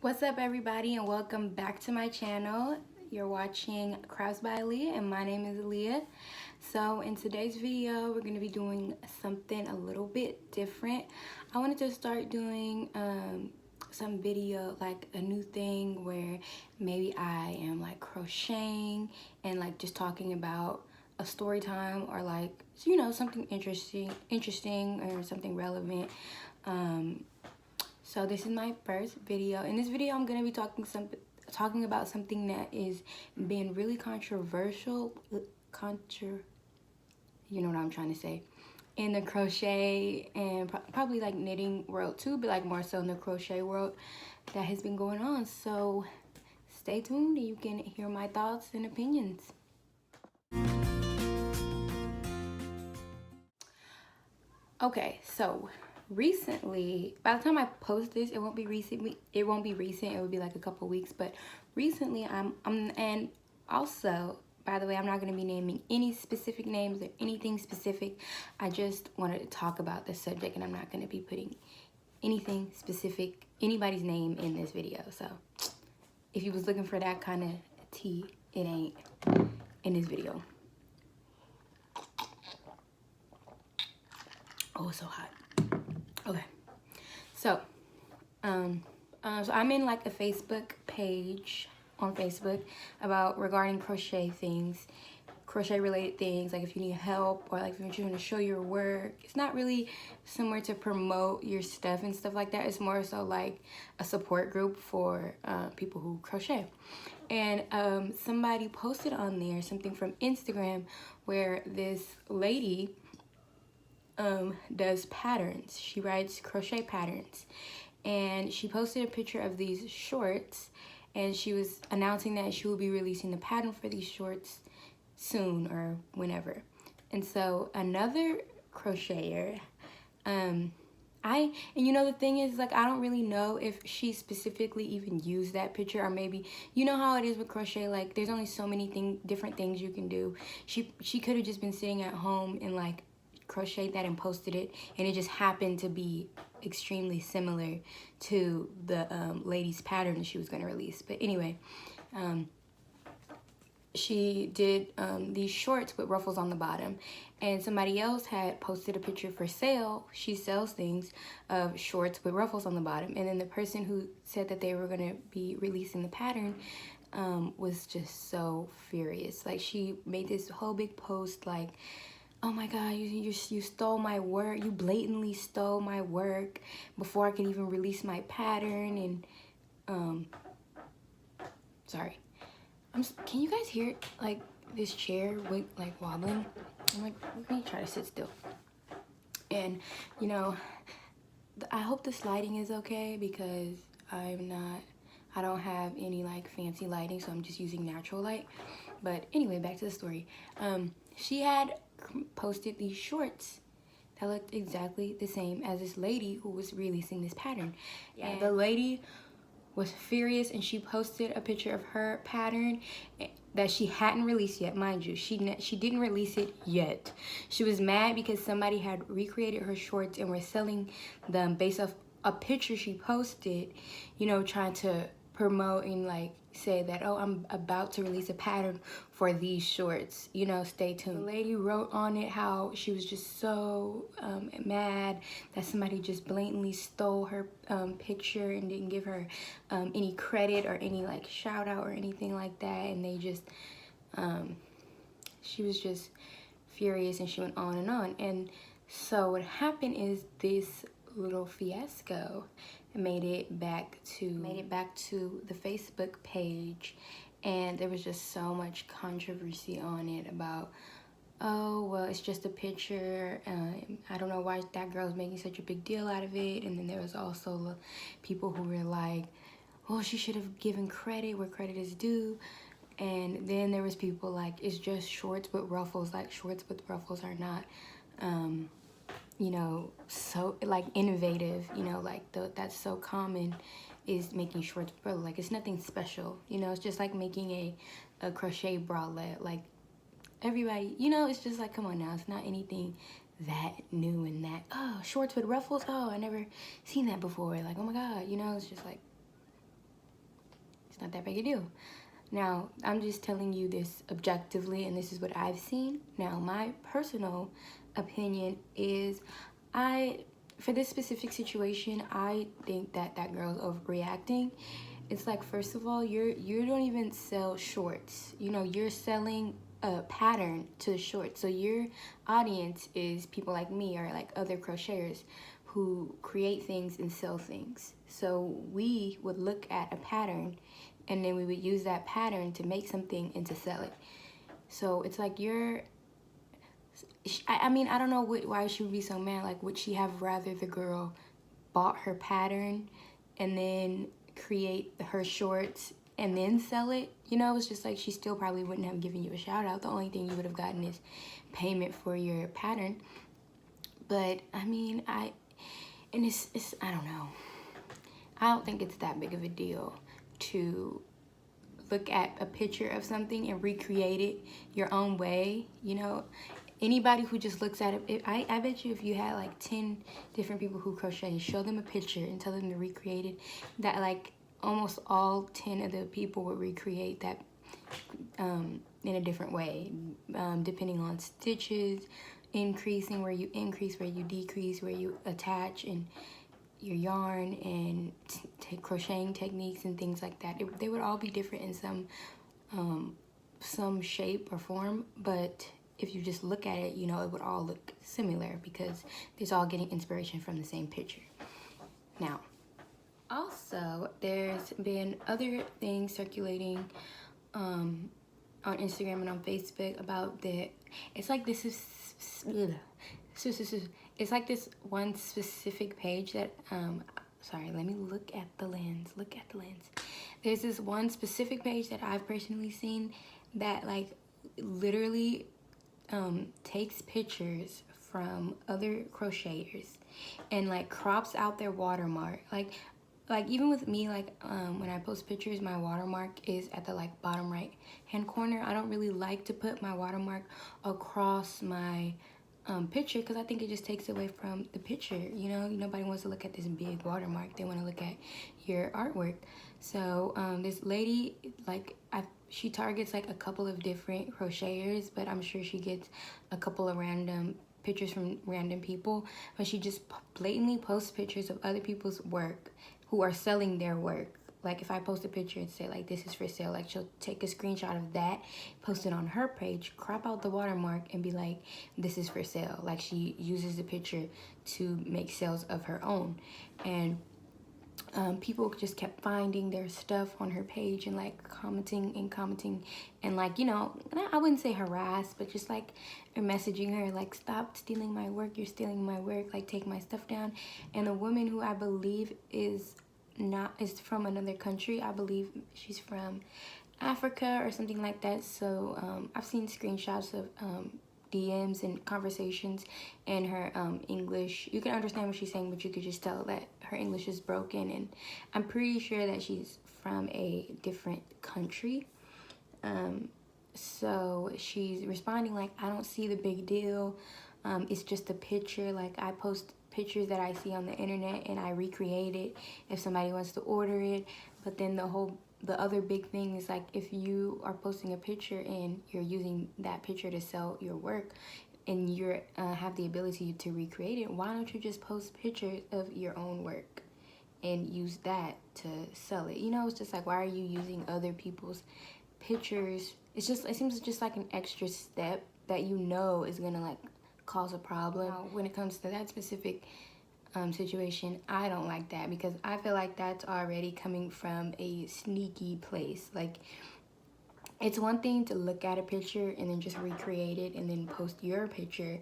What's up, everybody, and welcome back to my channel. You're watching CraftsByAliyah, and my name is Aliyah. So in today's video, we're going to be doing something a little bit different. I wanted to start doing some video, like a new thing where maybe I am like crocheting and like just talking about a story time, or like, you know, something interesting or something relevant. So this is my first video. In this video, I'm gonna be talking about something that is being really controversial. You know what I'm trying to say, in the crochet and probably like knitting world too, but like more so in the crochet world that has been going on. So stay tuned and you can hear my thoughts and opinions. Okay, so recently, by the time I post this, it won't be recent. It would be like a couple weeks. But recently, and also, by the way, I'm not going to be naming any specific names or anything specific. I just wanted to talk about the subject, and I'm not going to be putting anything specific, anybody's name in this video. So if you was looking for that kind of tea, it ain't in this video. Oh, it's so hot. Okay, so so I'm in like a Facebook page on Facebook regarding crochet things, crochet related things, like if you need help or like if you're trying to show your work. It's not really somewhere to promote your stuff and stuff like that. It's more so like a support group for people who crochet. And somebody posted on there something from Instagram where this lady does patterns. She writes crochet patterns, and she posted a picture of these shorts, and she was announcing that she will be releasing the pattern for these shorts soon or whenever. And so another crocheter, and you know, the thing is, like, I don't really know if she specifically even used that picture, or maybe, you know how it is with crochet, like there's only so many different things you can do. She could have just been sitting at home and like crocheted that and posted it, and it just happened to be extremely similar to the lady's pattern that she was going to release. But anyway, she did these shorts with ruffles on the bottom, and somebody else had posted a picture for sale. She sells things of shorts with ruffles on the bottom, and then the person who said that they were going to be releasing the pattern was just so furious. Like, she made this whole big post like, oh my God, you stole my work. You blatantly stole my work before I could even release my pattern. And sorry, can you guys hear like this chair like wobbling? I'm like, let me try to sit still. And you know, I hope this lighting is okay, because I don't have any like fancy lighting, so I'm just using natural light. But anyway, back to the story. She had posted these shorts that looked exactly the same as this lady who was releasing this pattern. Yeah, and the lady was furious, and she posted a picture of her pattern that she hadn't released yet, mind you. She didn't release it yet. She was mad because somebody had recreated her shorts and were selling them based off a picture she posted, you know, trying to promote and like say that, oh, I'm about to release a pattern for these shorts, you know, stay tuned. The lady wrote on it how she was just so mad that somebody just blatantly stole her picture and didn't give her any credit or any like shout out or anything like that. And they just she was just furious, and she went on and on. And so what happened is this little fiasco made it back to the Facebook page, and there was just so much controversy on it about, oh, well, it's just a picture. I don't know why that girl's making such a big deal out of it. And then there was also people who were like, oh, she should have given credit where credit is due. And then there was people like, it's just shorts with ruffles. Like, shorts with ruffles are not you know, so like innovative, you know, like that's so common, is making shorts with ruffles. Like, it's nothing special, you know. It's just like making a crochet bralette. Like, everybody, you know, it's just like, come on now, it's not anything that new and that, oh, shorts with ruffles, oh, I never seen that before, like, oh my God, you know. It's just like, It's not that big a deal. Now, I'm just telling you this objectively, and this is what I've seen. Now, my personal opinion is for this specific situation, I think that that girl's overreacting. It's like, first of all, you don't even sell shorts. You know, you're selling a pattern to the shorts. So your audience is people like me or like other crocheters who create things and sell things. So we would look at a pattern and then we would use that pattern to make something and to sell it. So it's like I mean, I don't know why she would be so mad. Like, would she have rather the girl bought her pattern and then create her shorts and then sell it? You know, it's just like she still probably wouldn't have given you a shout out. The only thing you would have gotten is payment for your pattern. But I mean, I don't know. I don't think it's that big of a deal to look at a picture of something and recreate it your own way. You know, anybody who just looks at it, I bet you if you had like 10 different people who crochet, show them a picture and tell them to recreate it, that like almost all 10 of the people would recreate that in a different way, depending on stitches, increasing where you increase, where you decrease, where you attach, and your yarn and crocheting techniques and things like that. They would all be different in some shape or form, but if you just look at it, you know, it would all look similar because it's all getting inspiration from the same picture. Now, also, there's been other things circulating on Instagram and on Facebook about it's like this is it's like this one specific page that sorry, let me look at the lens. There's this one specific page that I've personally seen that like literally takes pictures from other crocheters and like crops out their watermark. Like even with me, like when I post pictures, my watermark is at the like bottom right hand corner. I don't really like to put my watermark across my picture because I think it just takes away from the picture. You know, nobody wants to look at this big watermark. They want to look at your artwork. So this lady, like she targets like a couple of different crocheters, but I'm sure she gets a couple of random pictures from random people, but she just blatantly posts pictures of other people's work who are selling their work. Like if I post a picture and say like this is for sale, like she'll take a screenshot of that, post it on her page, crop out the watermark and be like, this is for sale. Like she uses the picture to make sales of her own. And people just kept finding their stuff on her page and like commenting and like, you know, I wouldn't say harass, but just like messaging her like, stop stealing my work, you're stealing my work, like take my stuff down. And the woman, who I believe is from another country, I believe she's from Africa or something like that. So I've seen screenshots of DMs and conversations, and her English, you can understand what she's saying, but you could just tell that her English is broken, and I'm pretty sure that she's from a different country. So she's responding like, I don't see the big deal, it's just a picture. Like I post pictures that I see on the internet and I recreate it if somebody wants to order it. But then the other big thing is like, if you are posting a picture and you're using that picture to sell your work and you have the ability to recreate it, why don't you just post pictures of your own work and use that to sell it? You know, it's just like, why are you using other people's pictures? It seems just like an extra step that you know is gonna like cause a problem. Now, when it comes to that specific situation, I don't like that, because I feel like that's already coming from a sneaky place. Like, it's one thing to look at a picture and then just recreate it and then post your picture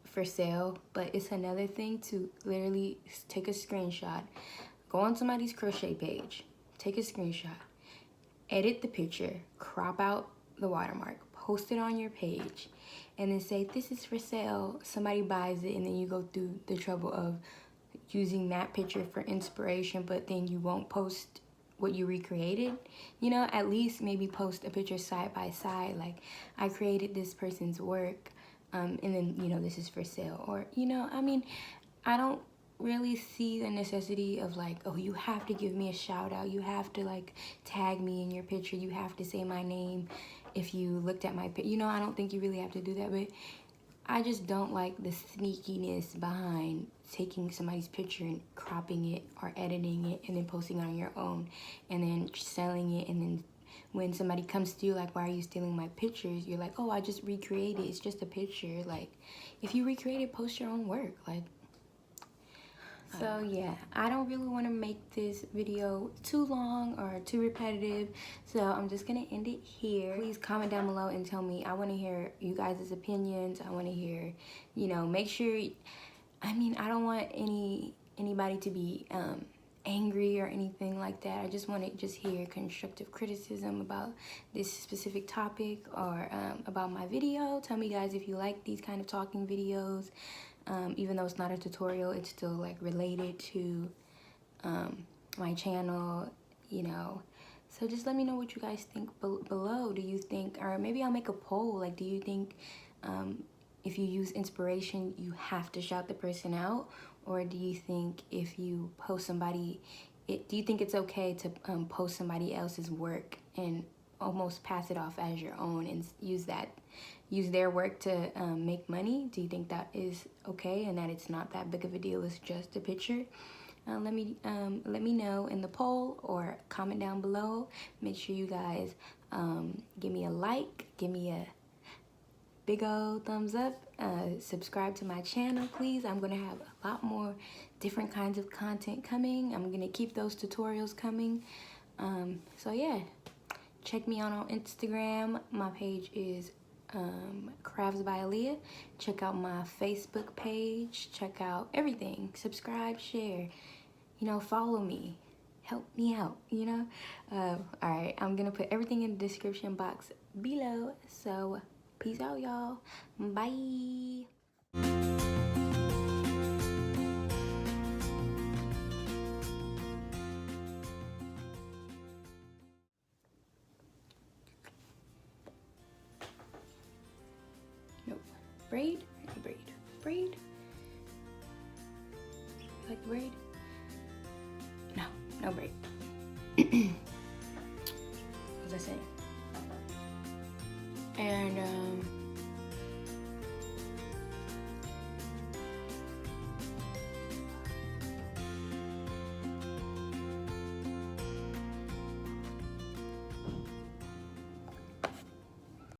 for sale, but it's another thing to literally take a screenshot, go on somebody's crochet page, take a screenshot, edit the picture, crop out the watermark, post it on your page, and then say, this is for sale. Somebody buys it, and then you go through the trouble of using that picture for inspiration, but then you won't post what you recreated. You know, at least maybe post a picture side by side, like, I created this person's work, and then, you know, this is for sale. Or, you know, I mean, I don't really see the necessity of like, oh, you have to give me a shout out, you have to like tag me in your picture, you have to say my name if you looked at my picture. You know, I don't think you really have to do that, but I just don't like the sneakiness behind taking somebody's picture and cropping it or editing it and then posting it on your own and then selling it. And then when somebody comes to you like, why are you stealing my pictures? You're like, oh, I just recreated, it's just a picture. Like, if you recreate it, post your own work. Like, so yeah, I don't really want to make this video too long or too repetitive, so I'm just gonna end it here. Please comment down below and tell me. I want to hear you guys' opinions. I want to hear, you know, make sure, I mean, I don't want anybody to be angry or anything like that. I just want to just hear constructive criticism about this specific topic or about my video. Tell me guys if you like these kind of talking videos. Even though it's not a tutorial, it's still like related to my channel, you know. So just let me know what you guys think below. Do you think, or maybe I'll make a poll, like, do you think if you use inspiration, you have to shout the person out? Or do you think if you post somebody, do you think it's okay to post somebody else's work and almost pass it off as your own and use their work to make money? Do you think that is okay and that it's not that big of a deal, it's just a picture? Let me know in the poll or comment down below. Make sure you guys give me a like, give me a big old thumbs up, subscribe to my channel please. I'm gonna have a lot more different kinds of content coming. I'm gonna keep those tutorials coming. So yeah, check me out on Instagram. My page is CraftsByAliyah. Check out my Facebook page. Check out everything. Subscribe, share, you know, follow me, help me out, you know. All right, I'm gonna put everything in the description box below. So peace out, y'all. Bye. Nope. Braid, braid, braid. You like the braid? No, no braid. What was I saying? And